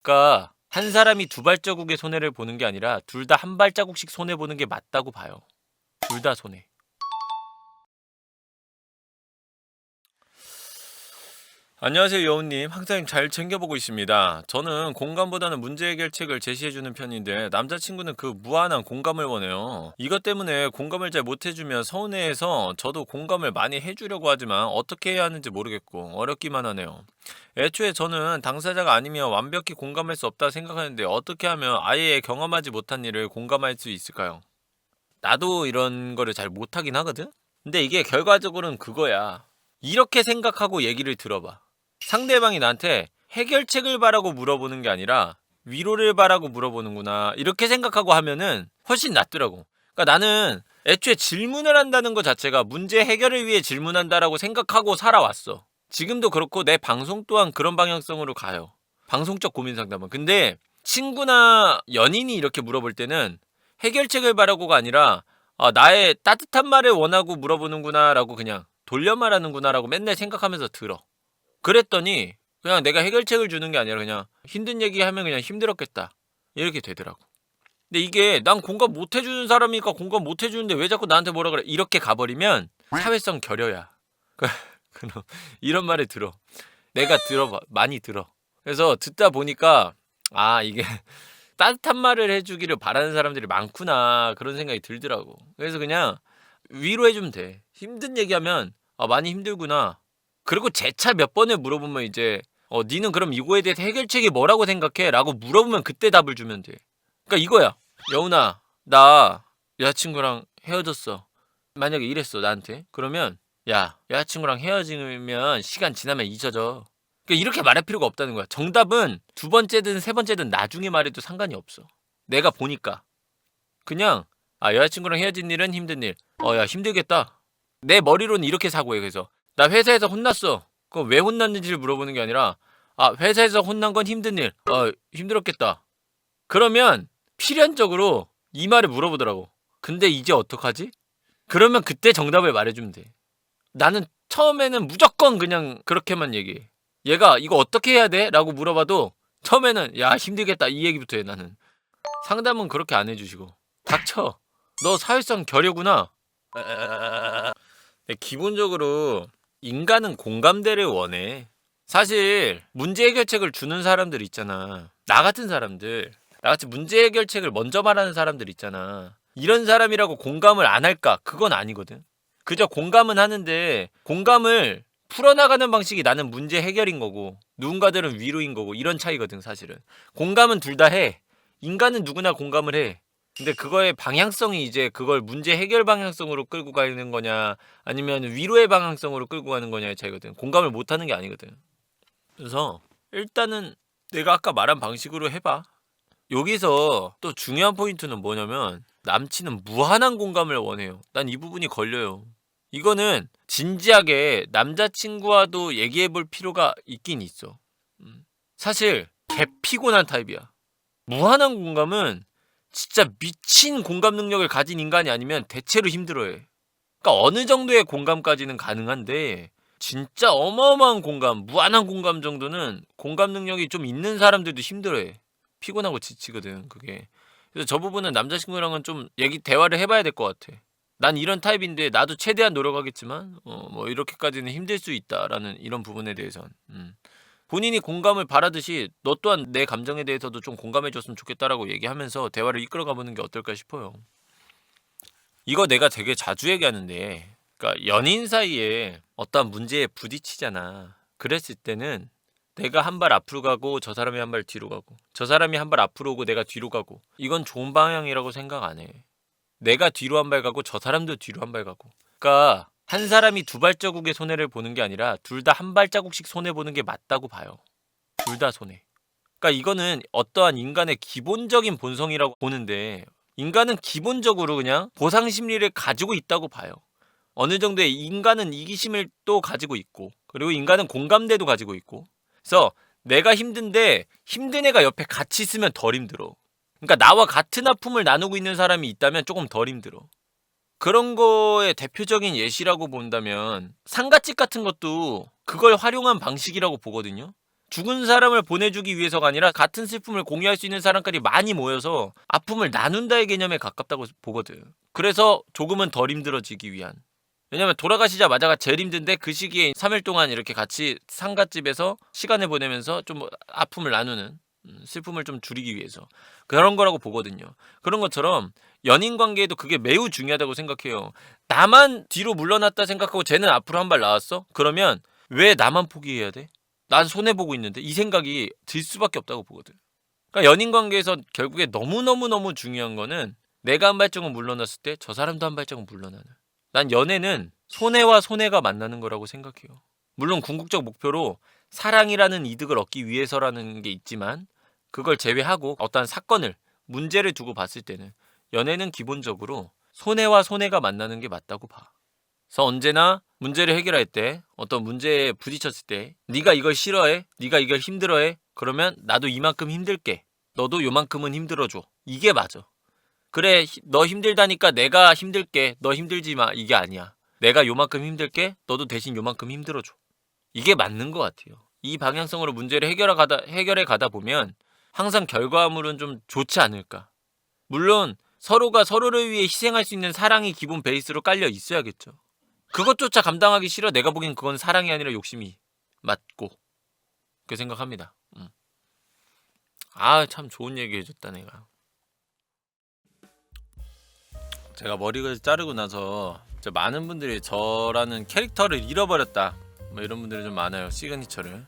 그러니까 한 사람이 두 발자국의 손해를 보는 게 아니라 둘 다 한 발자국씩 손해 보는 게 맞다고 봐요. 둘 다 손해. 안녕하세요, 여우님. 항상 잘 챙겨보고 있습니다. 저는 공감보다는 문제 해결책을 제시해주는 편인데, 남자친구는 그 무한한 공감을 원해요. 이것 때문에 공감을 잘 못해주면 서운해해서 저도 공감을 많이 해주려고 하지만 어떻게 해야 하는지 모르겠고, 어렵기만 하네요. 애초에 저는 당사자가 아니면 완벽히 공감할 수 없다 생각하는데, 어떻게 하면 아예 경험하지 못한 일을 공감할 수 있을까요? 나도 이런 거를 잘 못하긴 하거든? 근데 이게 결과적으로는 그거야. 이렇게 생각하고 얘기를 들어봐. 상대방이 나한테 해결책을 바라고 물어보는 게 아니라 위로를 바라고 물어보는구나. 이렇게 생각하고 하면은 훨씬 낫더라고. 그러니까 나는 애초에 질문을 한다는 것 자체가 문제 해결을 위해 질문한다라고 생각하고 살아왔어. 지금도 그렇고 내 방송 또한 그런 방향성으로 가요. 방송적 고민 상담은. 근데 친구나 연인이 이렇게 물어볼 때는 해결책을 바라고가 아니라 나의 따뜻한 말을 원하고 물어보는구나 라고 그냥 돌려 말하는구나 라고 맨날 생각하면서 들어. 그랬더니 그냥 내가 해결책을 주는 게 아니라 그냥 힘든 얘기하면 그냥 힘들었겠다 이렇게 되더라고. 근데 이게 난 공감 못 해주는 사람이니까 공감 못 해주는데 왜 자꾸 나한테 뭐라 그래 이렇게 가버리면 사회성 결여야. 그럼 이런 말을 들어. 내가 들어봐 많이 들어. 그래서 듣다 보니까 이게 따뜻한 말을 해주기를 바라는 사람들이 많구나 그런 생각이 들더라고. 그래서 그냥 위로해주면 돼. 힘든 얘기하면 많이 힘들구나. 그리고 재차 몇 번을 물어보면 이제 니는 그럼 이거에 대해서 해결책이 뭐라고 생각해? 라고 물어보면 그때 답을 주면 돼. 그러니까 이거야. 여운아, 나 여자친구랑 헤어졌어. 만약에 이랬어 나한테. 그러면 야, 여자친구랑 헤어지면 시간 지나면 잊어져. 그러니까 이렇게 말할 필요가 없다는 거야. 정답은 두 번째든 세 번째든 나중에 말해도 상관이 없어. 내가 보니까. 그냥 여자친구랑 헤어진 일은 힘든 일. 야 힘들겠다. 내 머리로는 이렇게 사고해. 그래서 나 회사에서 혼났어. 그럼 왜 혼났는지를 물어보는 게 아니라 회사에서 혼난 건 힘든 일. 힘들었겠다. 그러면 필연적으로 이 말을 물어보더라고. 근데 이제 어떡하지? 그러면 그때 정답을 말해주면 돼. 나는 처음에는 무조건 그냥 그렇게만 얘기해. 얘가 이거 어떻게 해야 돼? 라고 물어봐도 처음에는 야 힘들겠다 이 얘기부터 해. 나는 상담은 그렇게 안 해주시고 닥쳐. 너 사회성 결여구나. 기본적으로 인간은 공감대를 원해. 사실 문제 해결책을 주는 사람들 있잖아. 나 같은 사람들, 나같이 문제 해결책을 먼저 말하는 사람들 있잖아. 이런 사람이라고 공감을 안 할까? 그건 아니거든. 그저 공감은 하는데 공감을 풀어나가는 방식이 나는 문제 해결인 거고 누군가들은 위로인 거고 이런 차이거든 사실은. 공감은 둘 다 해. 인간은 누구나 공감을 해. 근데 그거의 방향성이 이제 그걸 문제 해결 방향성으로 끌고 가는 거냐 아니면 위로의 방향성으로 끌고 가는 거냐의 차이거든. 공감을 못하는 게 아니거든. 그래서 일단은 내가 아까 말한 방식으로 해봐. 여기서 또 중요한 포인트는 뭐냐면 남친은 무한한 공감을 원해요. 난 이 부분이 걸려요. 이거는 진지하게 남자친구와도 얘기해볼 필요가 있긴 있어. 사실 개 피곤한 타입이야. 무한한 공감은 진짜 미친 공감 능력을 가진 인간이 아니면 대체로 힘들어해. 그러니까 어느 정도의 공감까지는 가능한데 진짜 어마어마한 공감, 무한한 공감 정도는 공감 능력이 좀 있는 사람들도 힘들어해. 피곤하고 지치거든 그게. 그래서 저 부분은 남자친구랑은 좀 대화를 해봐야 될 것 같아. 난 이런 타입인데 나도 최대한 노력하겠지만 뭐 이렇게까지는 힘들 수 있다라는 이런 부분에 대해선 본인이 공감을 바라듯이 너 또한 내 감정에 대해서도 좀 공감해줬으면 좋겠다라고 얘기하면서 대화를 이끌어가 보는 게 어떨까 싶어요. 이거 내가 되게 자주 얘기하는데, 그러니까 연인 사이에 어떤 문제에 부딪히잖아. 그랬을 때는 내가 한 발 앞으로 가고 저 사람이 한 발 뒤로 가고 저 사람이 한 발 앞으로 오고 내가 뒤로 가고 이건 좋은 방향이라고 생각 안 해. 내가 뒤로 한 발 가고 저 사람도 뒤로 한 발 가고. 그러니까 한 사람이 두 발자국의 손해를 보는 게 아니라 둘 다 한 발자국씩 손해 보는 게 맞다고 봐요. 둘 다 손해. 그러니까 이거는 어떠한 인간의 기본적인 본성이라고 보는데 인간은 기본적으로 그냥 보상 심리를 가지고 있다고 봐요. 어느 정도의 인간은 이기심을 또 가지고 있고 그리고 인간은 공감대도 가지고 있고 그래서 내가 힘든데 힘든 애가 옆에 같이 있으면 덜 힘들어. 그러니까 나와 같은 아픔을 나누고 있는 사람이 있다면 조금 덜 힘들어. 그런 거의 대표적인 예시라고 본다면 상가집 같은 것도 그걸 활용한 방식이라고 보거든요. 죽은 사람을 보내주기 위해서가 아니라 같은 슬픔을 공유할 수 있는 사람끼리 많이 모여서 아픔을 나눈다의 개념에 가깝다고 보거든. 그래서 조금은 덜 힘들어지기 위한. 왜냐면 돌아가시자마자가 제일 힘든데 그 시기에 3일 동안 이렇게 같이 상갓집에서 시간을 보내면서 좀 아픔을 나누는, 슬픔을 좀 줄이기 위해서 그런 거라고 보거든요. 그런 것처럼 연인 관계에도 그게 매우 중요하다고 생각해요. 나만 뒤로 물러났다 생각하고 쟤는 앞으로 한 발 나왔어? 그러면 왜 나만 포기해야 돼? 난 손해보고 있는데, 이 생각이 들 수밖에 없다고 보거든. 그러니까 연인 관계에서 결국에 너무너무너무 중요한 거는 내가 한 발짝은 물러났을 때 저 사람도 한 발짝은 물러나는. 난 연애는 손해와 손해가 만나는 거라고 생각해요. 물론 궁극적 목표로 사랑이라는 이득을 얻기 위해서라는 게 있지만, 그걸 제외하고 어떠한 사건을, 문제를 두고 봤을 때는 연애는 기본적으로 손해와 손해가 만나는 게 맞다고 봐. 그래서 언제나 문제를 해결할 때, 어떤 문제에 부딪혔을 때 네가 이걸 싫어해? 네가 이걸 힘들어해? 그러면 나도 이만큼 힘들게, 너도 요만큼은 힘들어줘. 이게 맞아. 그래, 너 힘들다니까 내가 힘들게, 너 힘들지 마. 이게 아니야. 내가 요만큼 힘들게, 너도 대신 요만큼 힘들어줘. 이게 맞는 것 같아요. 이 방향성으로 문제를 해결해 가다 보면 항상 결과물은 좀 좋지 않을까. 물론 서로가 서로를 위해 희생할 수 있는 사랑이 기본 베이스로 깔려 있어야겠죠. 그것조차 감당하기 싫어. 내가 보기엔 그건 사랑이 아니라 욕심이 맞고, 그렇게 생각합니다. 아, 참 좋은 얘기 해줬다 내가. 제가 머리를 자르고 나서 많은 분들이 저라는 캐릭터를 잃어버렸다, 뭐 이런 분들이 좀 많아요. 시그니처를.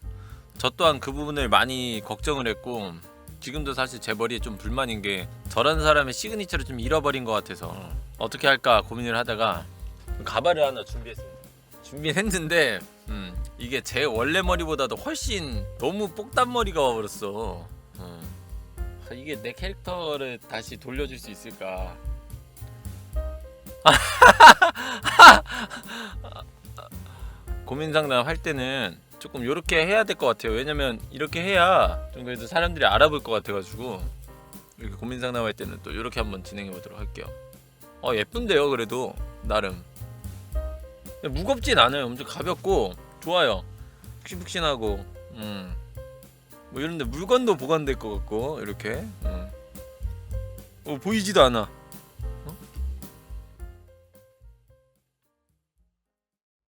저 또한 그 부분을 많이 걱정을 했고, 지금도 사실 제 머리에 좀 불만인 게 저라는 사람의 시그니처를 좀 잃어버린 것 같아서 어떻게 할까 고민을 하다가 가발을 하나 준비했는데 이게 제 원래 머리보다도 훨씬 너무 뽁단머리가 와버렸어. 이게 내 캐릭터를 다시 돌려줄 수 있을까. 고민 상담 할 때는 조금 이렇게 해야 될 것 같아요. 왜냐면 이렇게 해야 좀 그래도 사람들이 알아볼 것 같아가지고, 이렇게 고민 상담할 때는 또 이렇게 한번 진행해 보도록 할게요. 예쁜데요, 그래도 나름. 무겁진 않아요. 엄청 가볍고 좋아요. 푹신푹신하고, 뭐 이런데 물건도 보관될 것 같고 이렇게. 보이지도 않아.